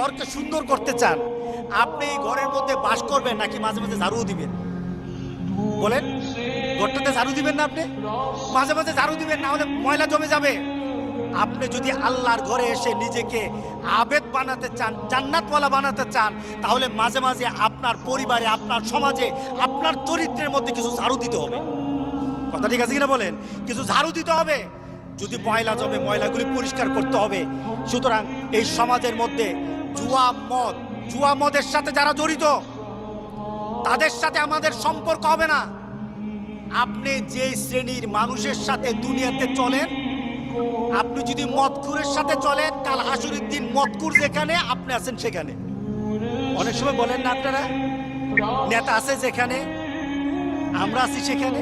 ঘরকে সুন্দর করতে চান, আপনি এই ঘরের মধ্যে বাস করবেন নাকি মাঝে মাঝে ঝাড়ু দিবেন? বলেন, ঘরটাতে ঝাড়ু দিবেন না? আপনি মাঝে মাঝে ঝাড়ু দিবেন, না হলে ময়লা জমে যাবে। আপনি যদি আল্লাহর ঘরে এসে নিজেকে আবেদ বানাতে চান, জান্নাতওয়ালা বানাতে চান, তাহলে মাঝে মাঝে আপনার পরিবারে, আপনার সমাজে, আপনার চরিত্রের মধ্যে কিছু ঝাড়ু দিতে হবে। কথা ঠিক আছে কিনা বলেন? কিছু ঝাড়ু দিতে হবে। যদি ময়লা জমে, ময়লাগুলি পরিষ্কার করতে হবে। সুতরাং এই সমাজের মধ্যে জুয়া মদের সাথে যারা জড়িত, তাদের সাথে আমাদের সম্পর্ক হবে না। আপনি যে শ্রেণীর মানুষের সাথে দুনিয়াতে চলেন, আপনি যদি মদখুরের সাথে চলেন, কাল হাসুরের দিন মদখুর যেখানে, আপনি আছেন সেখানে। অনেক সময় বলেন না আপনারা, নেতা আছে যেখানে, আমরা আছি সেখানে।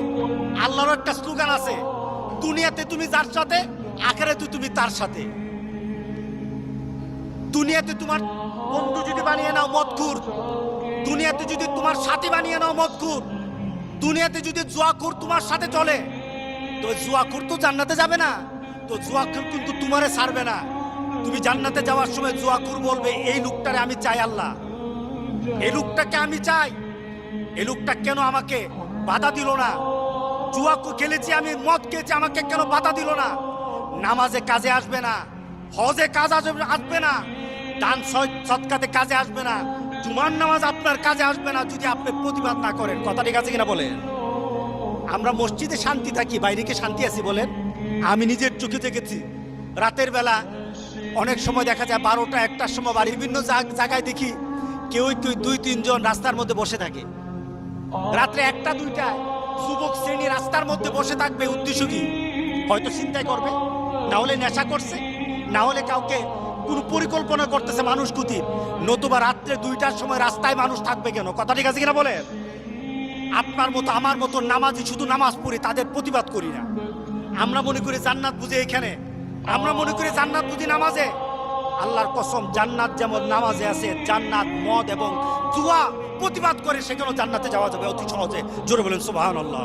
আল্লাহর একটা স্লোগান আছে, দুনিয়াতে তুমি যার সাথে, আখিরাতে তুমি তার সাথে। দুনিয়াতে তোমার বন্ধু যদি বানিয়ে নাও মদখুর, দুনিয়াতে যদি তোমার সাথী বানিয়ে নাও মদখুর, দুনিয়াতে যদি জুয়াখুর তোমার সাথে চলে, তো জুয়াখুর তো জান্নাতে যাবে না। তো জুয়াখুর কিন্তু তোমারে ছাড়বে না। তুমি জান্নাতে যাওয়ার সময় জুয়াখুর বলবে, এই লোকটারে আমি চাই আল্লাহ, এই লোকটাকে আমি চাই, এই লোকটা কেন আমাকে বাধা দিল না? জুয়া খেলেছি আমি, মদ খেয়েছি, আমাকে কেন বাধা দিল না? নামাজে কাজে আসবে না, হজে কাজ আসবে না, দান সৎকাতে কাজে আসবে না, জুমার নামাজ আপনার কাজে আসবে না যদি আপনি প্রতিবাদ না করেন। কথা ঠিক আছে কিনা বলেন? আমরা মসজিদে শান্তি থাকি, বাইরে কি শান্তি আছি বলেন? আমি নিজের চোখে দেখেছি, রাতের বেলা অনেক সময় দেখা যায় 12টা 1টার সময় বাড়ি বিভিন্ন জায়গায় দেখি কেউ 2-3 জন রাস্তার মধ্যে বসে থাকে। রাত্রে 1টা 2টায় যুবক শ্রেণী রাস্তার মধ্যে বসে থাকবে, উদ্দেশ্য কি? হয়তো চিন্তাই করবে, না হলে নেশা করছে, না হলে কাউকে কোনো পরিকল্পনা করতেছে মানুষ কুতি। নতুবা রাত্রে 2টার সময় রাস্তায় মানুষ থাকবে কেন? কথা ঠিক আছে কিনা বলেন? আপনার মতো আমার মতো নামাজি শুধু নামাজ পড়ি, তাদের প্রতিবাদ করি না। আমরা মনে করি জান্নাত বুঝে এখানে, আমরা মনে করি জান্নাত বুঝি নামাজে। আল্লাহর কসম, জান্নাত যেমন নামাজে আছে, জান্নাত মদ এবং জুয়া প্রতিবাদ করে সেখানেও জান্নাতে যাওয়া যাবে অতি সহজে। জোরে বলেন সুবহানাল্লাহ।